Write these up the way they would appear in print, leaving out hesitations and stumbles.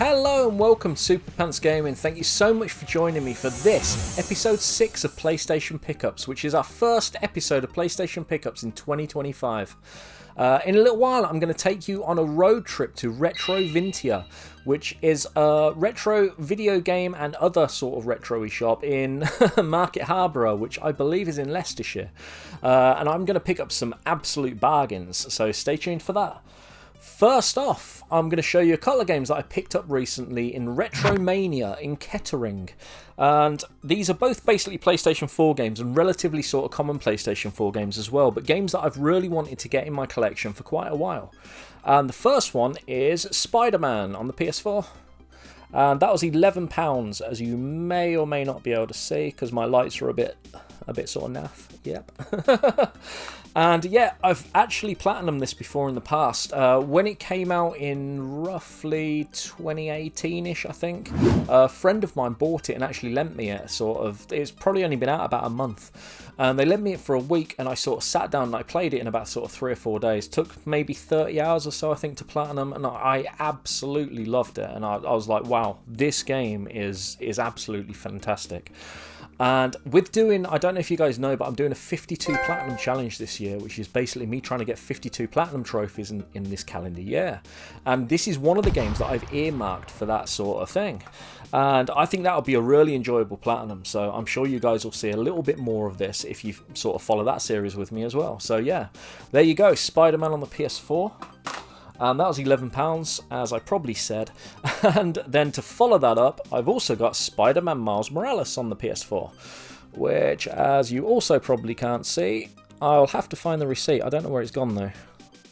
Hello and welcome to Super Pants Gaming. Thank you so much for joining me for this episode 6 of PlayStation Pickups, which is our first episode of PlayStation Pickups in 2025. In a little while I'm going to take you on a road trip to Retrovintia, which is a retro video game and other sort of retro-y shop in Market Harborough, which I believe is in Leicestershire. And I'm going to pick up some absolute bargains, so stay tuned for that. First off, I'm going to show you a couple of games that I picked up recently in Retromania in Kettering. And these are both basically PlayStation 4 games and relatively sort of common PlayStation 4 games as well, but games that I've really wanted to get in my collection for quite a while. And the first one is Spider-Man on the PS4. And that was £11, as you may or may not be able to see, because my lights are a bit sort of naff. Yep. And yeah, I've actually platinumed this before in the past. When it came out in roughly 2018-ish, I think, a friend of mine bought it and actually lent me it. It's probably only been out about a month. And they lent me it for a week, and I sort of sat down and I played it in about sort of 3 or 4 days. Took maybe 30 hours or so, I think, to platinum, and I absolutely loved it. And I was like, wow, this game is absolutely fantastic. And with doing, I don't know if you guys know, but I'm doing a 52 Platinum Challenge this year, which is basically me trying to get 52 Platinum trophies in this calendar year. And this is one of the games that I've earmarked for that sort of thing. And I think that'll be a really enjoyable Platinum, so I'm sure you guys will see a little bit more of this if you sort of follow that series with me as well. So yeah, there you go, Spider-Man on the PS4. And that was £11, as I probably said. And then to follow that up, I've also got Spider-Man Miles Morales on the PS4, which, as you also probably can't see, I'll have to find the receipt. I don't know where it's gone though.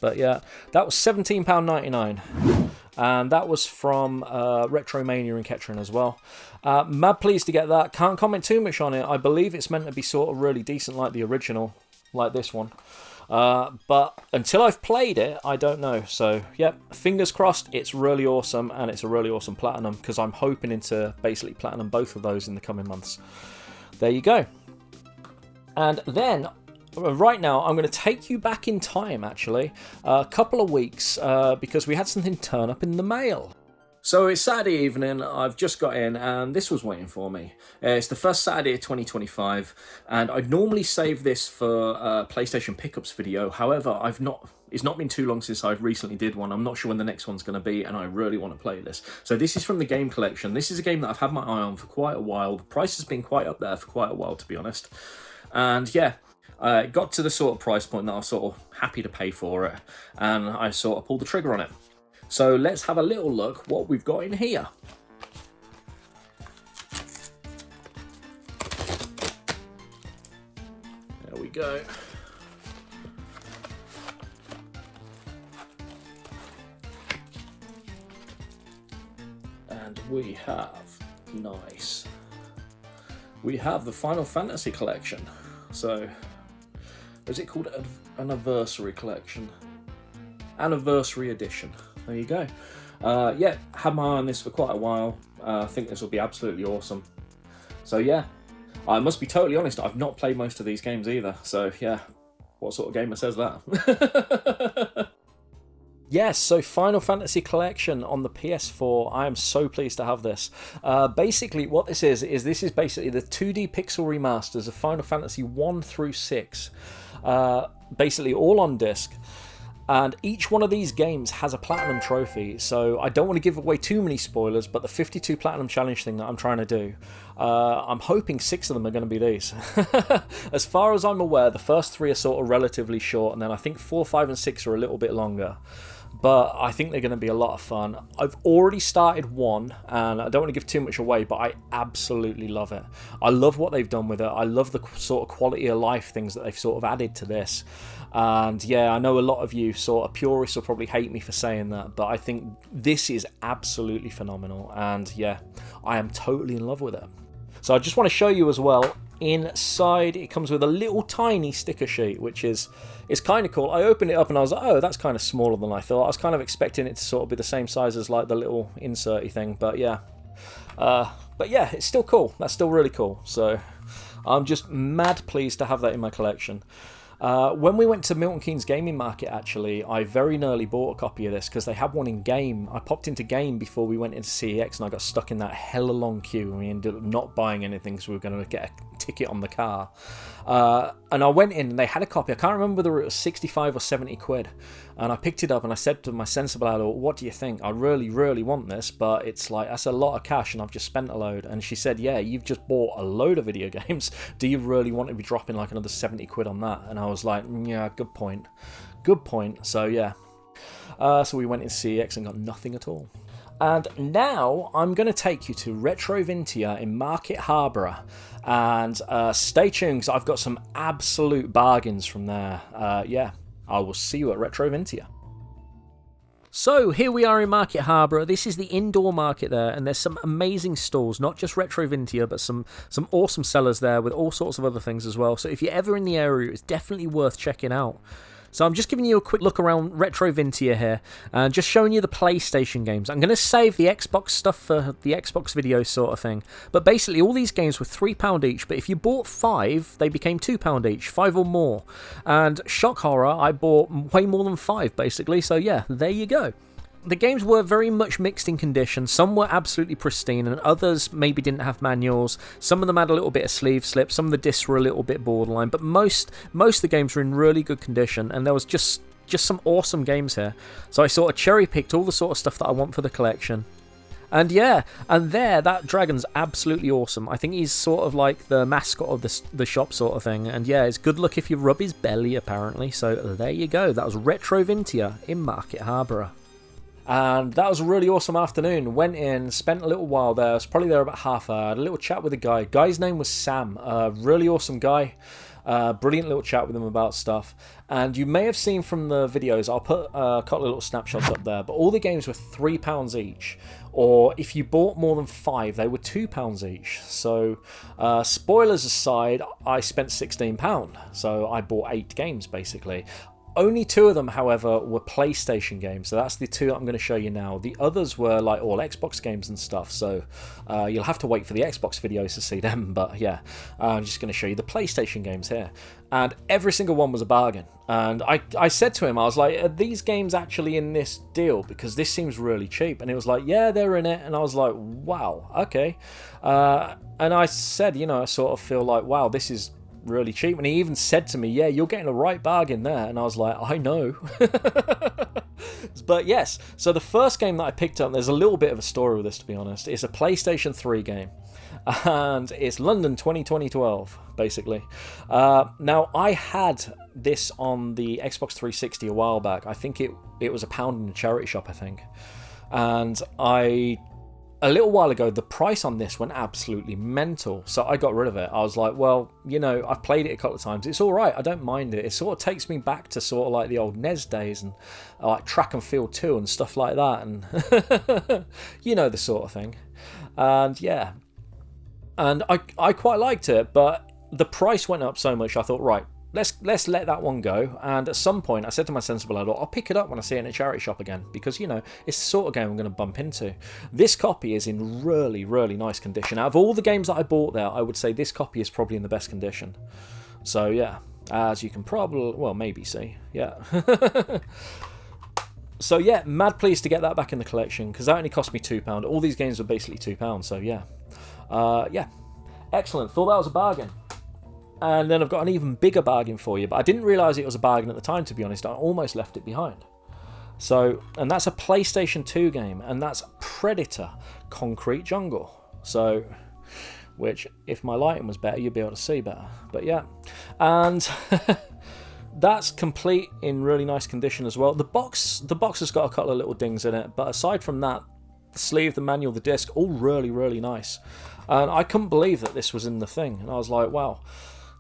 But yeah, that was £17.99. And that was from Retromania in Kettering as well. Mad pleased to get that. Can't comment too much on it. I believe it's meant to be sort of really decent like the original, like this one. But until I've played it, I don't know. So, yep, fingers crossed, it's really awesome, and it's a really awesome Platinum, because I'm hoping to basically Platinum both of those in the coming months. There you go. And then, right now, I'm going to take you back in time, actually, a couple of weeks, because we had something turn up in the mail. So it's Saturday evening, I've just got in, and this was waiting for me. It's the first Saturday of 2025, and I'd normally save this for a PlayStation Pickups video. However, it's not been too long since I've recently did one. I'm not sure when the next one's going to be, and I really want to play this. So this is from the game collection. This is a game that I've had my eye on for quite a while. The price has been quite up there for quite a while, to be honest. And yeah, it got to the sort of price point that I was sort of happy to pay for it, and I sort of pulled the trigger on it. So let's have a little look what we've got in here. There we go. And we have, nice, we have the Final Fantasy collection. So, is it called an Anniversary Collection? Anniversary Edition. There you go. Yeah, had my eye on this for quite a while. I think this will be absolutely awesome. So yeah, I must be totally honest, I've not played most of these games either. So yeah, what sort of gamer says that? Yes, so Final Fantasy Collection on the PS4. I am so pleased to have this. Basically, what this is basically the 2D pixel remasters of Final Fantasy 1 through 6. Basically all on disc. And each one of these games has a Platinum trophy, so I don't want to give away too many spoilers, but the 52 Platinum Challenge thing that I'm trying to do, I'm hoping 6 of them are going to be these. As far as I'm aware, the first 3 are sort of relatively short, and then I think 4, 5 and 6 are a little bit longer. But I think they're going to be a lot of fun. I've already started one, and I don't want to give too much away, but I absolutely love it. I love what they've done with it. I love the sort of quality of life things that they've sort of added to this. And yeah, I know a lot of you sort of purists will probably hate me for saying that, but I think this is absolutely phenomenal. And yeah, I am totally in love with it. So I just want to show you as well, inside it comes with a little tiny sticker sheet, which is kind of cool. I opened it up and I was like, oh, that's kind of smaller than I thought. I was kind of expecting it to sort of be the same size as like the little inserty thing, but yeah. But yeah, it's still cool. That's still really cool. So I'm just mad pleased to have that in my collection. When we went to Milton Keynes Gaming Market, actually, I very nearly bought a copy of this because they had one in game. I popped into game before we went into CEX, and I got stuck in that hella long queue, and we ended up not buying anything because we were going to get a ticket on the car. And I went in and they had a copy. I can't remember whether it was 65 or 70 quid. And I picked it up and I said to my sensible adult, what do you think? I really, really want this, but it's like, that's a lot of cash and I've just spent a load. And she said, yeah, you've just bought a load of video games. Do you really want to be dropping like another 70 quid on that? And I was like, yeah, good point. Good point. So yeah. So we went in CEX and got nothing at all. And now I'm going to take you to Retrovintia in Market Harborough. And stay tuned because I've got some absolute bargains from there. Yeah, I will see you at Retrovintia. So here we are in Market Harborough. This is the indoor market there, and there's some amazing stalls, not just Retrovintia, but some awesome sellers there with all sorts of other things as well. So if you're ever in the area, it's definitely worth checking out. So I'm just giving you a quick look around Retrovintia here, and just showing you the PlayStation games. I'm going to save the Xbox stuff for the Xbox video sort of thing. But basically all these games were £3 each, but if you bought 5, they became £2 each, 5 or more. And shock horror, I bought way more than 5 basically, so yeah, there you go. The games were very much mixed in condition. Some were absolutely pristine and others maybe didn't have manuals. Some of them had a little bit of sleeve slip. Some of the discs were a little bit borderline, but most of the games were in really good condition, and there was just some awesome games here. So I sort of cherry picked all the sort of stuff that I want for the collection. And yeah, and there, that dragon's absolutely awesome. I think he's sort of like the mascot of the shop sort of thing. And yeah, it's good luck if you rub his belly apparently. So there you go. That was Retrovintia in Market Harborough. And that was a really awesome afternoon. Went in, spent a little while there. I was probably there about half hour. Had a little chat with the guy. Guy's name was Sam. Really awesome guy. Brilliant little chat with him about stuff. And you may have seen from the videos, I'll put a couple of little snapshots up there, but all the games were £3 each. Or if you bought more than 5, they were £2 each. So spoilers aside, I spent £16. So I bought 8 games basically. Only 2 of them, however, were PlayStation games, so that's the 2 that I'm going to show you now. The others were like all Xbox games and stuff, so you'll have to wait for the Xbox videos to see them, but yeah, I'm just going to show you the PlayStation games here. And every single one was a bargain. And I said to him, I was like, are these games actually in this deal? Because this seems really cheap. And he was like, yeah, they're in it. And I was like, wow, okay. And I said, you know, I sort of feel like, wow, this is really cheap. And he even said to me, yeah, you're getting a right bargain there. And I was like, I know. But yes, so the first game that I picked up, there's a little bit of a story with this, to be honest. It's a PlayStation 3 game, and it's London 2012 basically. Now I had this on the Xbox 360 a while back. I think it was £1 in a charity shop, I think. And a little while ago, the price on this went absolutely mental, so I got rid of it. I was like, well, you know, I've played it a couple of times. It's all right. I don't mind it. It sort of takes me back to sort of like the old NES days and like Track and Field 2 and stuff like that, and you know, the sort of thing. And yeah, and I quite liked it, but the price went up so much. I thought, right, let's let that one go. And at some point I said to my sensible adult, I'll pick it up when I see it in a charity shop again, because, you know, it's the sort of game I'm going to bump into. This copy is in really, really nice condition. Out of all the games that I bought there, I would say this copy is probably in the best condition. So yeah, as you can probably, well, maybe see, yeah. So yeah, mad pleased to get that back in the collection, because that only cost me £2. All these games were basically £2, so yeah. Yeah, excellent. Thought that was a bargain. And then I've got an even bigger bargain for you, but I didn't realise it was a bargain at the time, to be honest. I almost left it behind. So, and that's a PlayStation 2 game, and that's Predator Concrete Jungle. So, which, if my lighting was better, you'd be able to see better. But yeah, and that's complete in really nice condition as well. The box has got a couple of little dings in it, but aside from that, the sleeve, the manual, the disc, all really, really nice. And I couldn't believe that this was in the thing, and I was like, wow.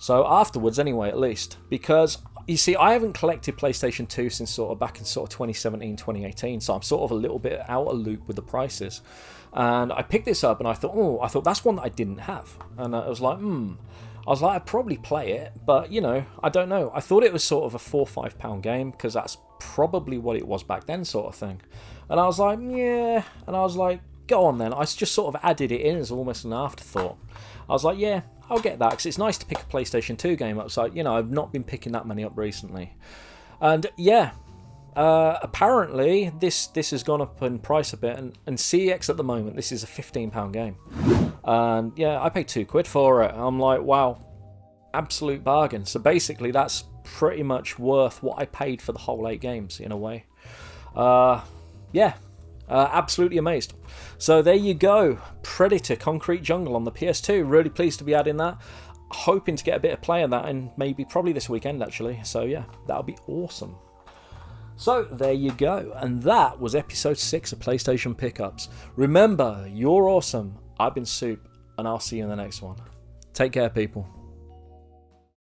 So afterwards, anyway, at least, because you see, I haven't collected PlayStation 2 since sort of back in sort of 2017, 2018, so I'm sort of a little bit out of loop with the prices. And I picked this up and I thought that's one that I didn't have. And I was like, I'd probably play it, but, you know, I don't know. I thought it was sort of a £4 or £5 game, because that's probably what it was back then, sort of thing. And I was like, yeah, and I was like, go on then. I just sort of added it in as almost an afterthought. I was like, yeah, I'll get that because it's nice to pick a PlayStation 2 game up. So, you know, I've not been picking that many up recently. And yeah, apparently this has gone up in price a bit. And CEX at the moment, this is a £15 game. And yeah, I paid £2 for it. I'm like, wow, absolute bargain. So basically, that's pretty much worth what I paid for the whole 8 games in a way. Yeah, absolutely amazed. So there you go, Predator Concrete Jungle on the PS2. Really pleased to be adding that. Hoping to get a bit of play on that, and maybe probably this weekend actually. So yeah, that'll be awesome. So there you go, and that was episode 6 of PlayStation Pickups. Remember, you're awesome. I've been Soup, and I'll see you in the next one. Take care, people.